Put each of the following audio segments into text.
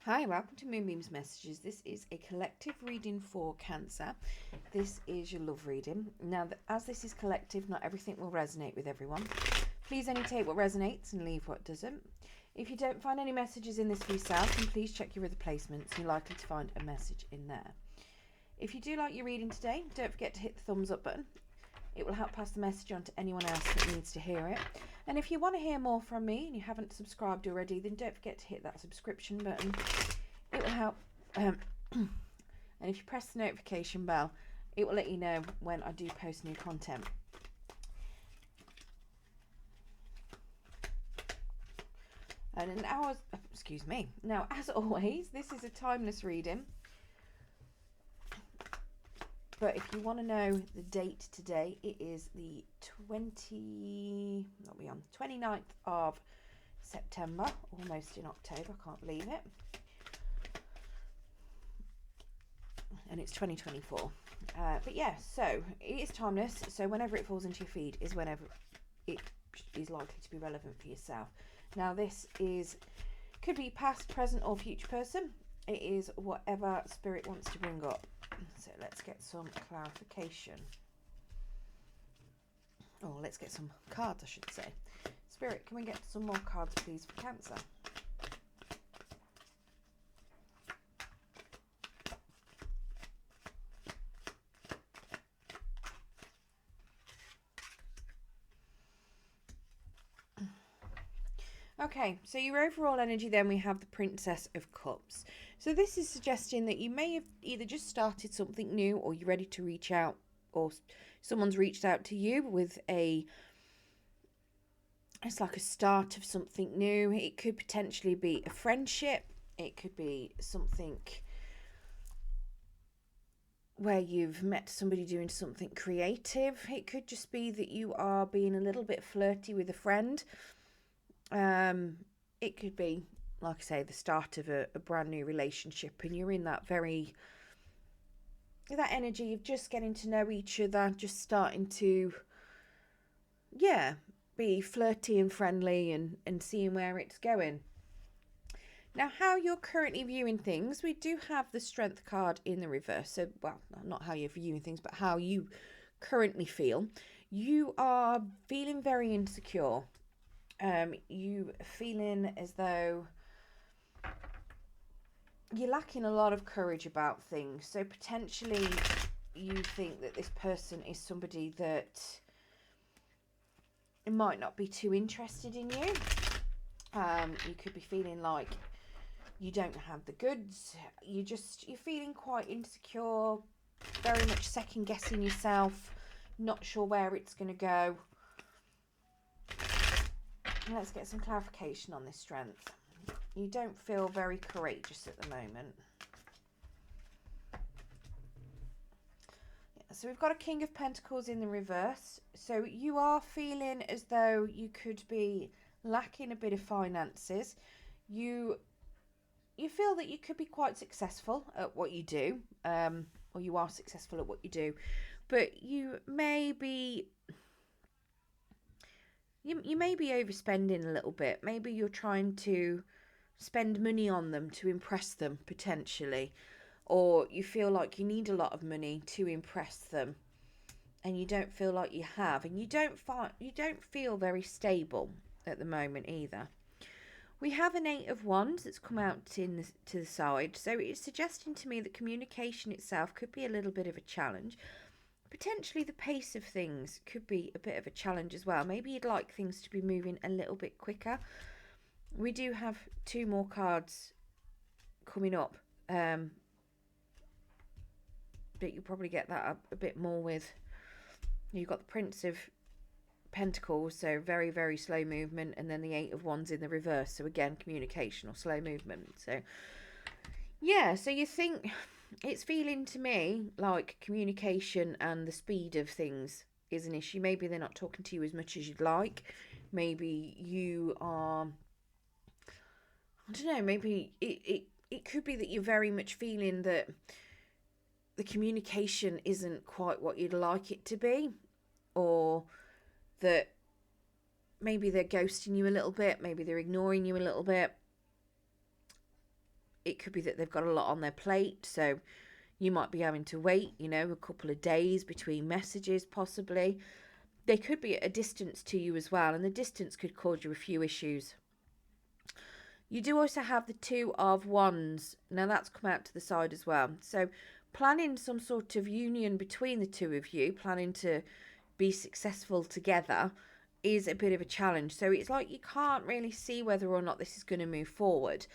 Hi, welcome to Moonbeam's Messages. This is a collective reading for Cancer. This is your love reading. Now, as this is collective, not everything will resonate with everyone. Please only take what resonates and leave what doesn't. If you don't find any messages in this for yourself, then please check your other placements. You're likely to find a message in there. If you do like your reading today, don't forget to hit the thumbs up button. It will help pass the message on to anyone else that needs to hear it. And if you want to hear more from me and you haven't subscribed already, then don't forget to hit that subscription button. It will help. And if you press the notification bell, it will let you know when I do post new content. And now, Now, as always, this is a timeless reading. But if you want to know the date today, it is the 29th of September, almost in October, I can't believe it. And it's 2024. But yeah, so it is timeless. So whenever it falls into your feed is whenever it is likely to be relevant for yourself. Now this could be past, present or future person. It is whatever spirit wants to bring up. So let's get some clarification. Or let's get some cards, I should say. Spirit, can we get some more cards, please, for Cancer? Okay, so your overall energy then, we have the Princess of Cups. So this is suggesting that you may have either just started something new or you're ready to reach out, or someone's reached out to you with it's like a start of something new. It could potentially be a friendship. It could be something where you've met somebody doing something creative. It could just be that you are being a little bit flirty with a friend. It could be, like I say, the start of a brand new relationship, and you're in that energy of just getting to know each other, just starting to, be flirty and friendly and seeing where it's going. Now, how you're currently viewing things, we do have the Strength card in the reverse. So, well, not how you're viewing things, but how you currently feel. You are feeling very insecure. You feeling as though you're lacking a lot of courage about things. So potentially you think that this person is somebody that might not be too interested in you. You could be feeling like you don't have the goods. You're feeling quite insecure, very much second guessing yourself, not sure where it's going to go. Let's get some clarification on this Strength. You don't feel very courageous at the moment. Yeah, so we've got a King of Pentacles in the reverse. So you are feeling as though you could be lacking a bit of finances. You feel that you could be quite successful at what you do, or you are successful at what you do, but you may be overspending a little bit. Maybe you're trying to spend money on them to impress them, potentially, or you feel like you need a lot of money to impress them and you don't feel like you have, and you don't feel very stable at the moment either. We have an Eight of Wands that's come out to the side, so it's suggesting to me that communication itself could be a little bit of a challenge. Potentially the pace of things could be a bit of a challenge as well. Maybe you'd like things to be moving a little bit quicker. We do have two more cards coming up, but you'll probably get that a bit more with. You've got the Prince of Pentacles, so very, very slow movement, and then the Eight of Wands in the reverse, so again, communication or slow movement. So, yeah, so you think it's feeling to me like communication and the speed of things is an issue. Maybe they're not talking to you as much as you'd like. Maybe you are, I don't know, maybe it could be that you're very much feeling that the communication isn't quite what you'd like it to be, or that maybe they're ghosting you a little bit, maybe they're ignoring you a little bit. It could be that they've got a lot on their plate, so you might be having to wait, you know, a couple of days between messages, possibly. They could be at a distance to you as well, and the distance could cause you a few issues. You do also have the Two of Wands. Now that's come out to the side as well. So planning some sort of union between the two of you, planning to be successful together, is a bit of a challenge. So it's like you can't really see whether or not this is going to move forward.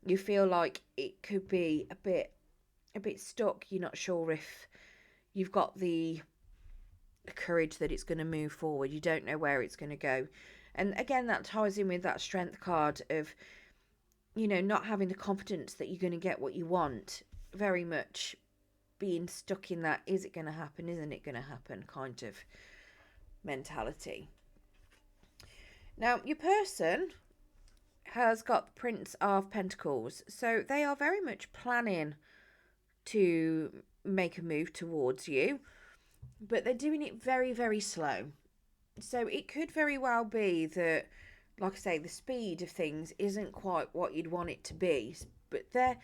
You feel like it could be a bit stuck. You're not sure if you've got the courage that it's going to move forward. You don't know where it's going to go. And again, that ties in with that strength card of, you know, not having the confidence that you're going to get what you want. Very much being stuck in that, is it going to happen, isn't it going to happen kind of mentality. Now, your person has got the Prince of Pentacles. So they are very much planning to make a move towards you, but they're doing it very, very slow. So it could very well be that, like I say, the speed of things isn't quite what you'd want it to be. But they're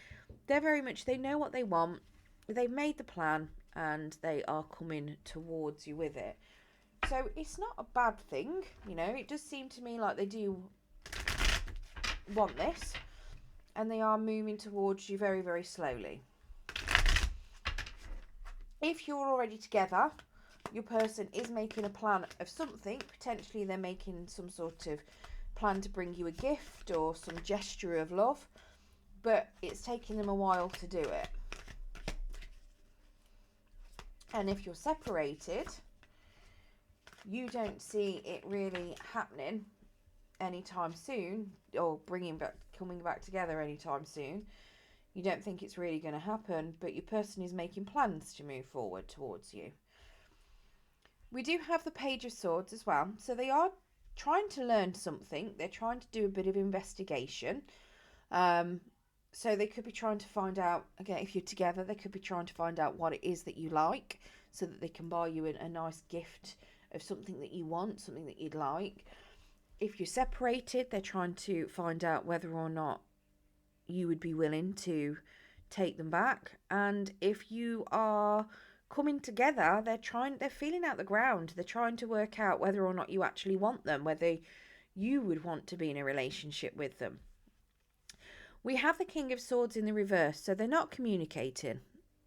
very much, they know what they want. They've made the plan and they are coming towards you with it. So it's not a bad thing, you know. It does seem to me like they do want this, and they are moving towards you very, very slowly. If you're already together, your person is making a plan of something. Potentially they're making some sort of plan to bring you a gift or some gesture of love, but it's taking them a while to do it. And if you're separated, you don't see it really happening anytime soon, or coming back together anytime soon. You don't think it's really going to happen, but your person is making plans to move forward towards you. We do have the Page of Swords as well. So they are trying to learn something. They're trying to do a bit of investigation. So they could be trying to find out, again, if you're together, they could be trying to find out what it is that you like, so that they can buy you a nice gift of something that you want, something that you'd like. If you're separated, they're trying to find out whether or not you would be willing to take them back. And if you are coming together, they're feeling out the ground. They're trying to work out whether or not you actually want them, whether you would want to be in a relationship with them. We have the King of Swords in the reverse, so they're not communicating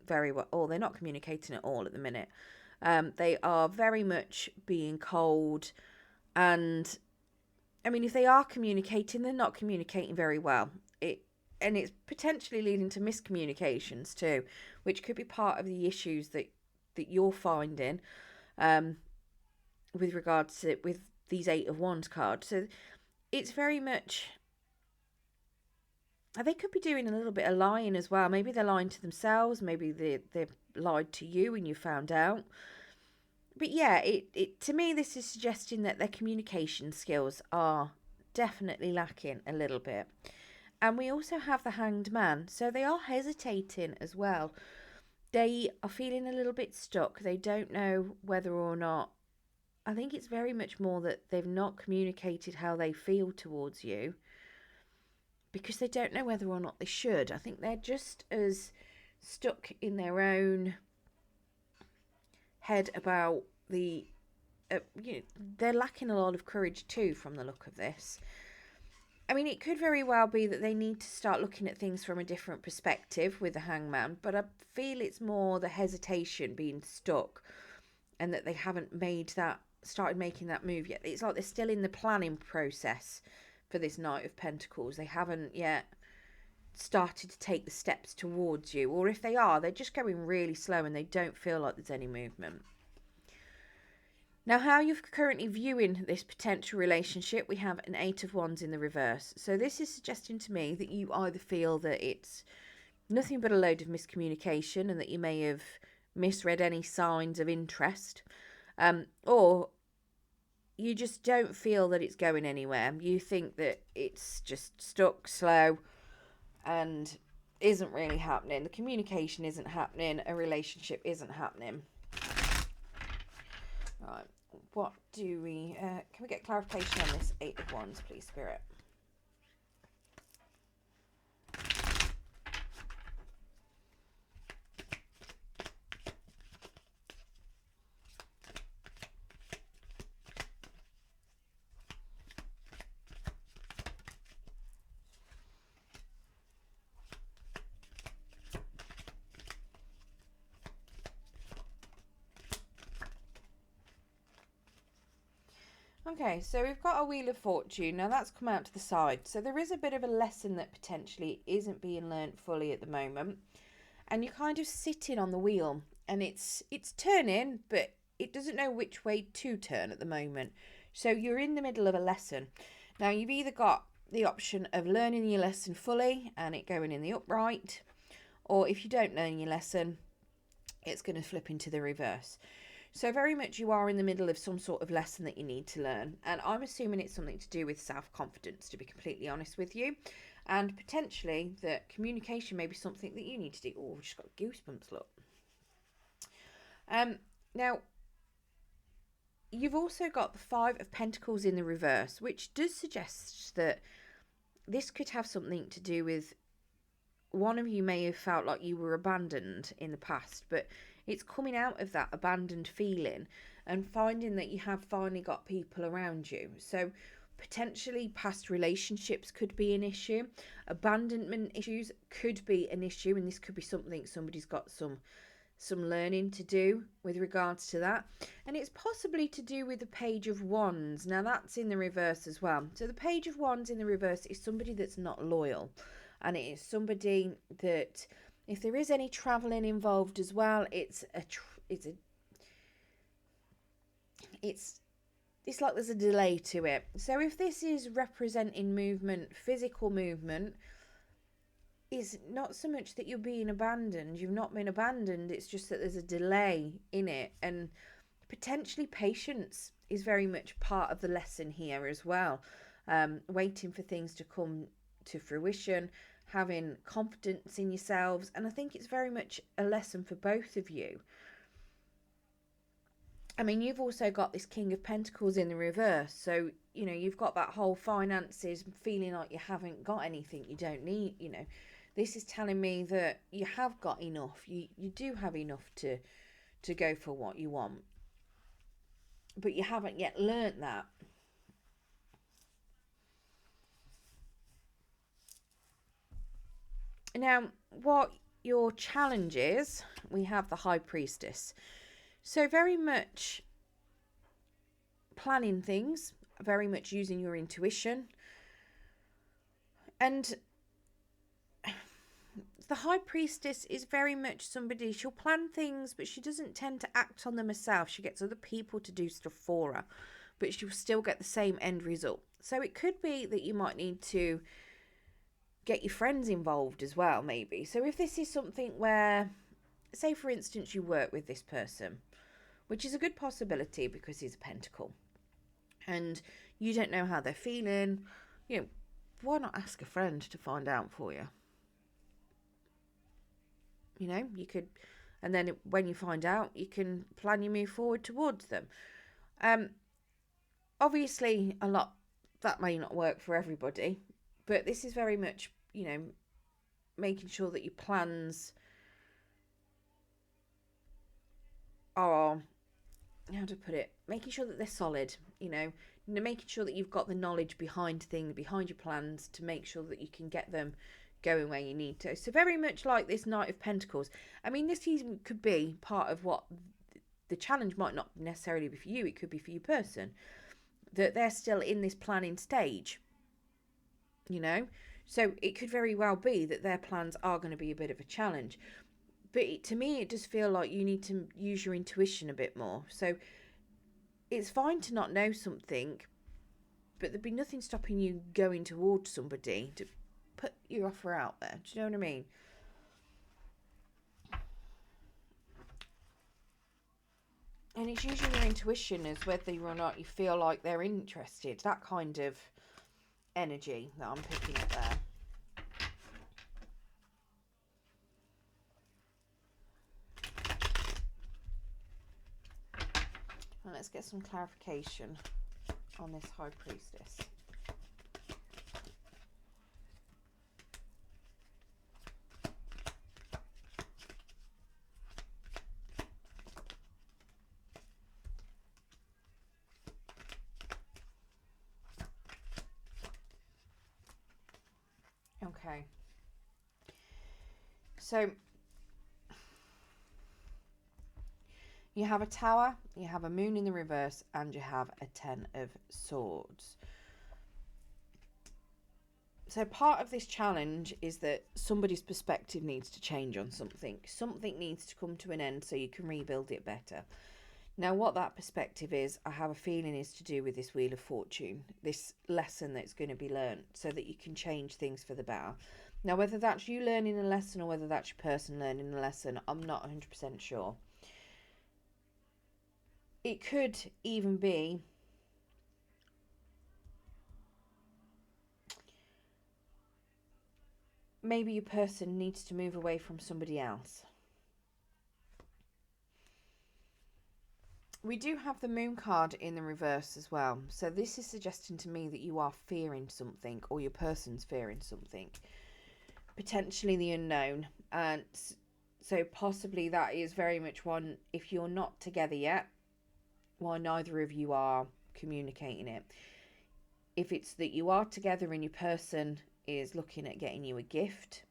very well, or they're not communicating at all at the minute. They are very much being cold, and I mean, if they are communicating, they're not communicating very well. And it's potentially leading to miscommunications too, which could be part of the issues that you're finding with regards to with these Eight of Wands cards. So it's very much, they could be doing a little bit of lying as well. Maybe they're lying to themselves. Maybe they've lied to you and you found out. But yeah, it to me, this is suggesting that their communication skills are definitely lacking a little bit. And we also have the Hanged Man. So they are hesitating as well. They are feeling a little bit stuck. They don't know whether or not, I think it's very much more that they've not communicated how they feel towards you, because they don't know whether or not they should. I think they're just as stuck in their own head about the, they're lacking a lot of courage too from the look of this. I mean, it could very well be that they need to start looking at things from a different perspective with the Hangman, but I feel it's more the hesitation, being stuck, and that they haven't started making that move yet. It's like they're still in the planning process for this Knight of Pentacles. They haven't yet started to take the steps towards you, or if they are, they're just going really slow and they don't feel like there's any movement. Now, how you're currently viewing this potential relationship, we have an Eight of Wands in the reverse. So this is suggesting to me that you either feel that it's nothing but a load of miscommunication and that you may have misread any signs of interest, or you just don't feel that it's going anywhere. You think that it's just stuck, slow, and isn't really happening. The communication isn't happening. A relationship isn't happening. Right, what do we, can we get clarification on this Eight of Wands, please, Spirit? Okay, so we've got a Wheel of Fortune. Now that's come out to the side. So there is a bit of a lesson that potentially isn't being learnt fully at the moment. And you're kind of sitting on the wheel and it's turning, but it doesn't know which way to turn at the moment. So you're in the middle of a lesson. Now you've either got the option of learning your lesson fully and it going in the upright, or if you don't learn your lesson, it's going to flip into the reverse. So very much you are in the middle of some sort of lesson that you need to learn. And I'm assuming it's something to do with self-confidence, to be completely honest with you. And potentially that communication may be something that you need to do. Oh, I've just got goosebumps, look. Now, you've also got the Five of Pentacles in the reverse, which does suggest that this could have something to do with one of you may have felt like you were abandoned in the past, but it's coming out of that abandoned feeling and finding that you have finally got people around you. So potentially past relationships could be an issue. Abandonment issues could be an issue, and this could be something somebody's got some learning to do with regards to that. And it's possibly to do with the Page of Wands. Now that's in the reverse as well. So the Page of Wands in the reverse is somebody that's not loyal. And it is somebody that, if there is any traveling involved as well, it's like there's a delay to it. So if this is representing movement, physical movement, it's not so much that you're being abandoned. You've not been abandoned. It's just that there's a delay in it. And potentially patience is very much part of the lesson here as well. Waiting for things to come to fruition, having confidence in yourselves. And I think it's very much a lesson for both of you. I mean, you've also got this King of Pentacles in the reverse. So, you know, you've got that whole finances, feeling like you haven't got anything, you don't need, you know. This is telling me that you have got enough. You do have enough to go for what you want. But you haven't yet learnt that. Now, what your challenge is, we have the High Priestess. So very much planning things, very much using your intuition. And the High Priestess is very much somebody, she'll plan things, but she doesn't tend to act on them herself. She gets other people to do stuff for her, but she'll still get the same end result. So it could be that you might need to get your friends involved as well, maybe. So if this is something where, say for instance, you work with this person, which is a good possibility because he's a pentacle, and you don't know how they're feeling, you know, why not ask a friend to find out for you? You know, you could, and then when you find out, you can plan your move forward towards them. Obviously, a lot that may not work for everybody, but this is very much, you know, making sure that your plans are, how to put it, making sure that they're solid, you know, making sure that you've got the knowledge behind things, behind your plans, to make sure that you can get them going where you need to. So very much like this Knight of Pentacles. I mean, this even could be part of what the challenge might not necessarily be for you. It could be for your person, that they're still in this planning stage, you know. So it could very well be that their plans are going to be a bit of a challenge. But to me, it does feel like you need to use your intuition a bit more. So it's fine to not know something, but there'd be nothing stopping you going towards somebody to put your offer out there. Do you know what I mean? And it's using your intuition as whether or not you feel like they're interested. That kind of energy that I'm picking up there. Well, let's get some clarification on this High Priestess. Okay. So You have a Tower, you have a Moon in the reverse, and you have a Ten of Swords. So part of this challenge is that somebody's perspective needs to change on something. Something needs to come to an end so you can rebuild it better. Now, what that perspective is, I have a feeling is to do with this Wheel of Fortune, this lesson that's going to be learned so that you can change things for the better. Now, whether that's you learning a lesson or whether that's your person learning a lesson, I'm not 100% sure. It could even be maybe your person needs to move away from somebody else. We do have the Moon card in the reverse as well. So this is suggesting to me that you are fearing something, or your person's fearing something. Potentially the unknown. And so possibly that is very much one, if you're not together yet, why neither of you are communicating it. If it's that you are together and your person is looking at getting you a gift,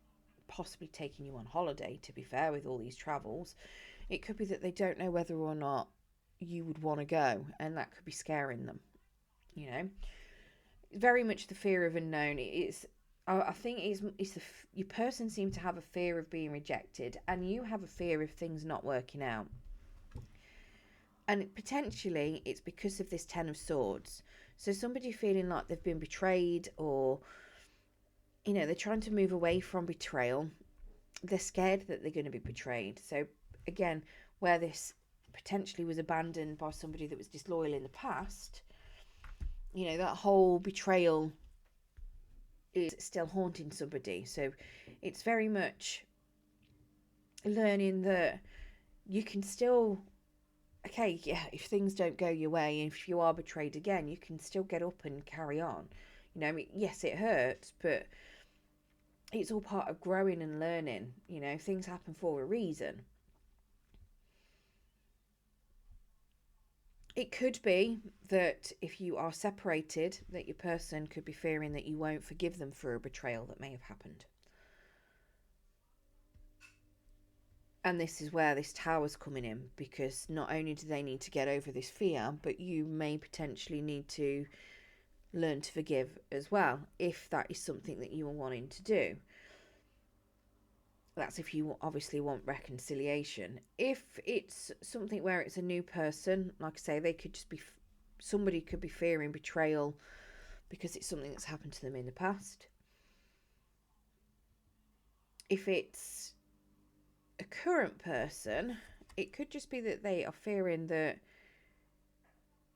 possibly taking you on holiday, to be fair, with all these travels, it could be that they don't know whether or not you would want to go, and that could be scaring them, you know. Very much the fear of unknown. I think your person seems to have a fear of being rejected, and you have a fear of things not working out. And potentially it's because of this Ten of Swords. So somebody feeling like they've been betrayed, or, you know, they're trying to move away from betrayal. They're scared that they're going to be betrayed. So again, where this potentially was abandoned by somebody that was disloyal in the past, you know, that whole betrayal is still haunting somebody. So it's very much learning that you can still, okay, yeah, if things don't go your way, if you are betrayed again, you can still get up and carry on. You know, I mean, yes, it hurts, but it's all part of growing and learning. You know, things happen for a reason. It could be that if you are separated, that your person could be fearing that you won't forgive them for a betrayal that may have happened. And this is where this Tower's coming in, because not only do they need to get over this fear, but you may potentially need to learn to forgive as well, if that is something that you are wanting to do. That's if you obviously want reconciliation. If it's something where it's a new person, like I say, they could just be, somebody could be fearing betrayal because it's something that's happened to them in the past. If it's a current person, it could just be that they are fearing that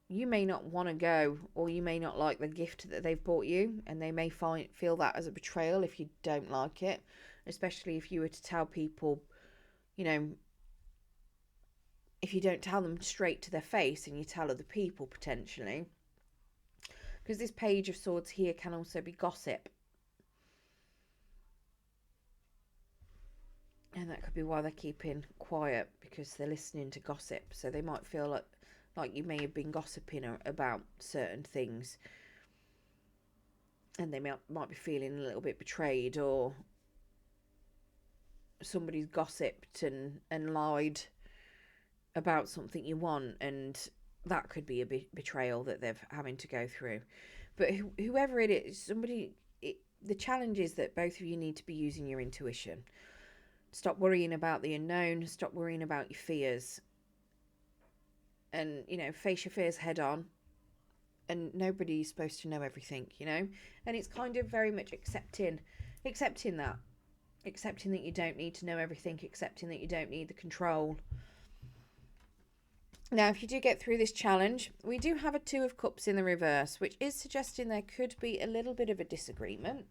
you may not want to go, or you may not like the gift that they've bought you, and they may feel that as a betrayal if you don't like it, especially if you were to tell people, you know, if you don't tell them straight to their face and you tell other people potentially, because this Page of Swords here can also be gossip. And that could be why they're keeping quiet, because they're listening to gossip. So they might feel like you may have been gossiping about certain things, and they might be feeling a little bit betrayed, or somebody's gossiped and lied about something you want, and that could be a betrayal that they're having to go through. But whoever it is, the challenge is that both of you need to be using your intuition. Stop worrying about the unknown. Stop worrying about your fears. And, you know, face your fears head on. And nobody's supposed to know everything, you know. And it's kind of very much accepting that. Accepting that you don't need to know everything. Accepting that you don't need the control. Now, if you do get through this challenge, we do have a Two of Cups in the reverse, which is suggesting there could be a little bit of a disagreement.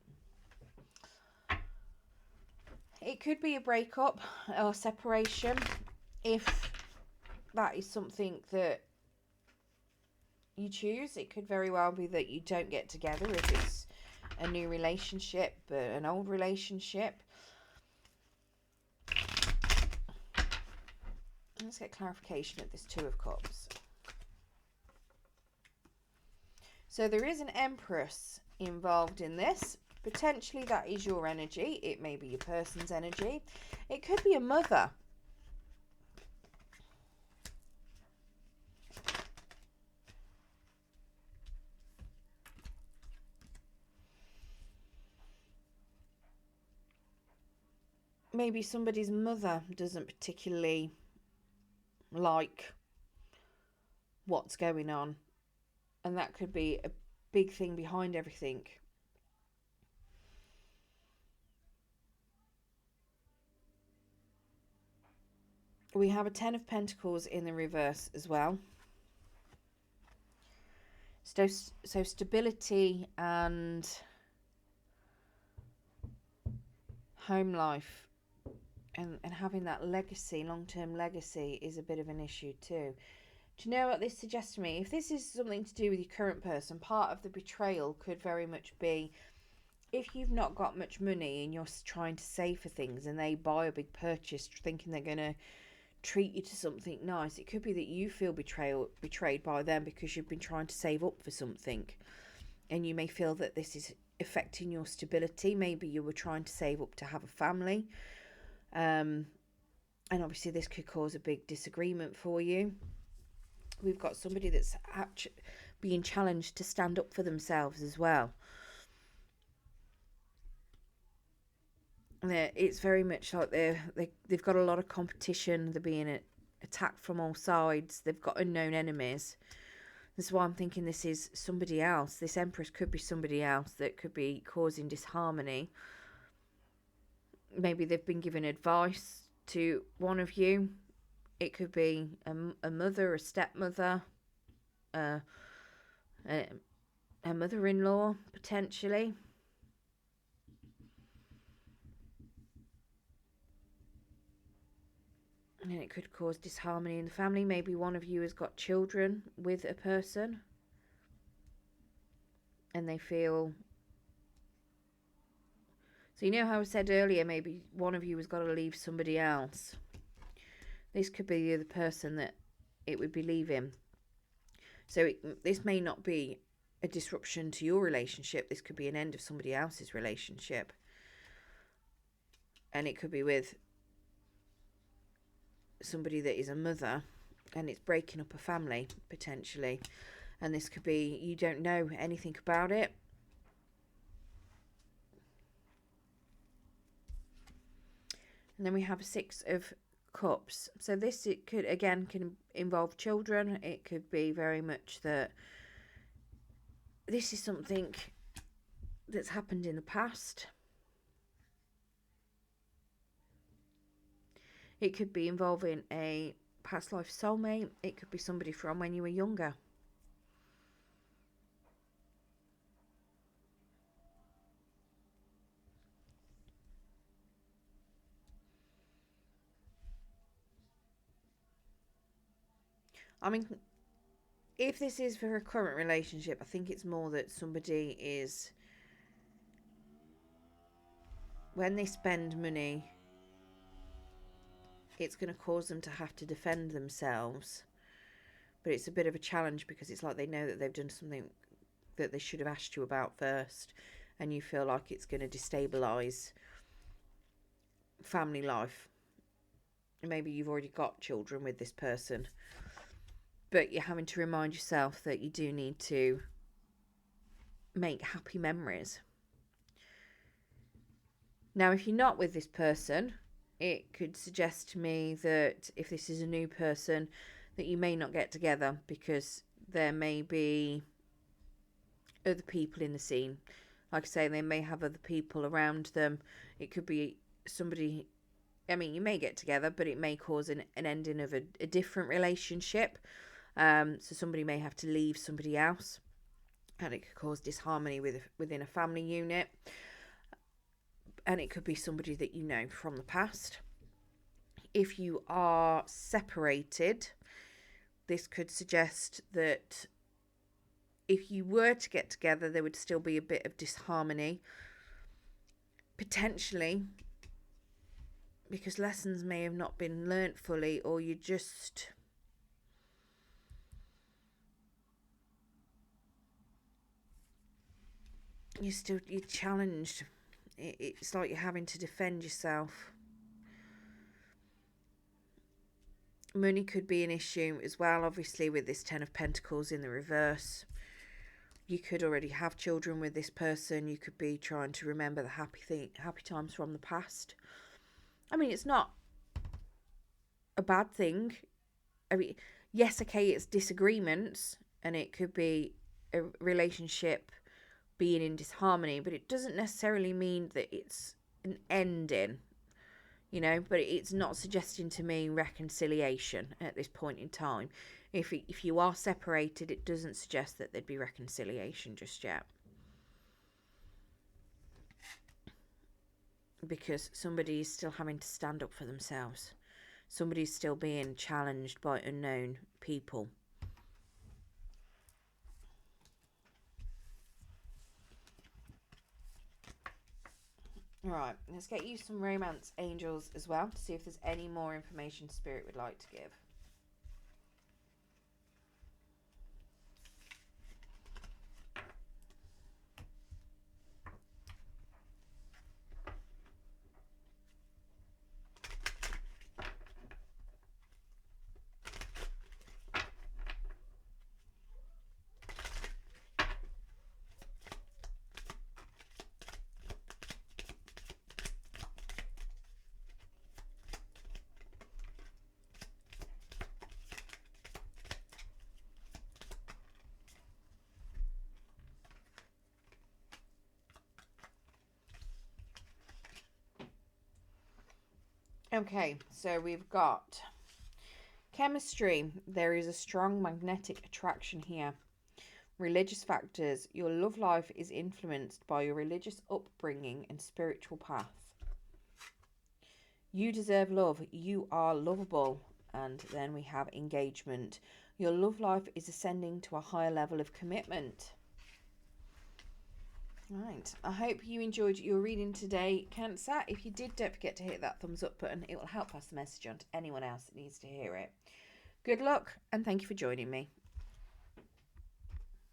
It could be a breakup or separation, if that is something that you choose. It could very well be that you don't get together if it's a new relationship, but an old relationship. Let's get clarification of this Two of Cups. So there is an Empress involved in this. Potentially that is your energy. It may be your person's energy. It could be a mother. maybe somebody's mother doesn't particularly like what's going on, and that could be a big thing behind everything. We have a Ten of Pentacles in the reverse as well. So stability and home life and having that legacy, long-term legacy, is a bit of an issue too. Do you know what this suggests to me? If this is something to do with your current person, part of the betrayal could very much be if you've not got much money and you're trying to save for things and they buy a big purchase thinking they're going to treat you to something nice, it could be that you feel betrayed by them because you've been trying to save up for something, and you may feel that this is affecting your stability. Maybe you were trying to save up to have a family, and obviously this could cause a big disagreement for you. We've got somebody that's being challenged to stand up for themselves as well. It's very much like they've got a lot of competition. They're being attacked from all sides. They've got unknown enemies. This is why I'm thinking this is somebody else. This Empress could be somebody else that could be causing disharmony. Maybe they've been given advice to one of you. It could be a mother, a stepmother, a mother-in-law, potentially. And it could cause disharmony in the family. Maybe one of you has got children with a person, and they feel... So you know how I said earlier, maybe one of you has got to leave somebody else. This could be the other person that it would be leaving. So this may not be a disruption to your relationship. This could be an end of somebody else's relationship. And it could be with somebody that is a mother, and it's breaking up a family, potentially. And this could be, you don't know anything about it. And then we have a Six of Cups. So this, it could, again, can involve children. It could be very much that this is something that's happened in the past. It could be involving a past life soulmate. It could be somebody from when you were younger. I mean, if this is for a current relationship, I think it's more that somebody is... When they spend money, it's going to cause them to have to defend themselves. But it's a bit of a challenge because it's like they know that they've done something that they should have asked you about first, and you feel like it's going to destabilise family life. Maybe you've already got children with this person, but you're having to remind yourself that you do need to make happy memories. Now, if you're not with this person, it could suggest to me that if this is a new person, that you may not get together because there may be other people in the scene. Like I say, they may have other people around them. It could be somebody... I mean, you may get together, but it may cause an ending of a different relationship. So somebody may have to leave somebody else, and it could cause disharmony within a family unit. And it could be somebody that you know from the past. If you are separated, this could suggest that if you were to get together, there would still be a bit of disharmony, potentially because lessons may have not been learnt fully, or you're challenged. It's like you're having to defend yourself. Money could be an issue as well, obviously, with this Ten of Pentacles in the reverse. You could already have children with this person. You could be trying to remember the happy times from the past. I mean, it's not a bad thing. I mean, yes, okay, it's disagreements, and it could be a relationship being in disharmony, but it doesn't necessarily mean that it's an ending, you know. But it's not suggesting to me reconciliation at this point in time. If you are separated, it doesn't suggest that there'd be reconciliation just yet, because somebody is still having to stand up for themselves. Somebody's still being challenged by unknown people. Right, let's get you some romance angels as well to see if there's any more information Spirit would like to give. Okay, so we've got chemistry. There is a strong magnetic attraction here. Religious factors. Your love life is influenced by your religious upbringing and spiritual path. You deserve love. You are lovable. And then we have engagement. Your love life is ascending to a higher level of commitment. Right, I hope you enjoyed your reading today, Cancer. If you did, don't forget to hit that thumbs up button. It will help pass the message on to anyone else that needs to hear it. Good luck, and thank you for joining me.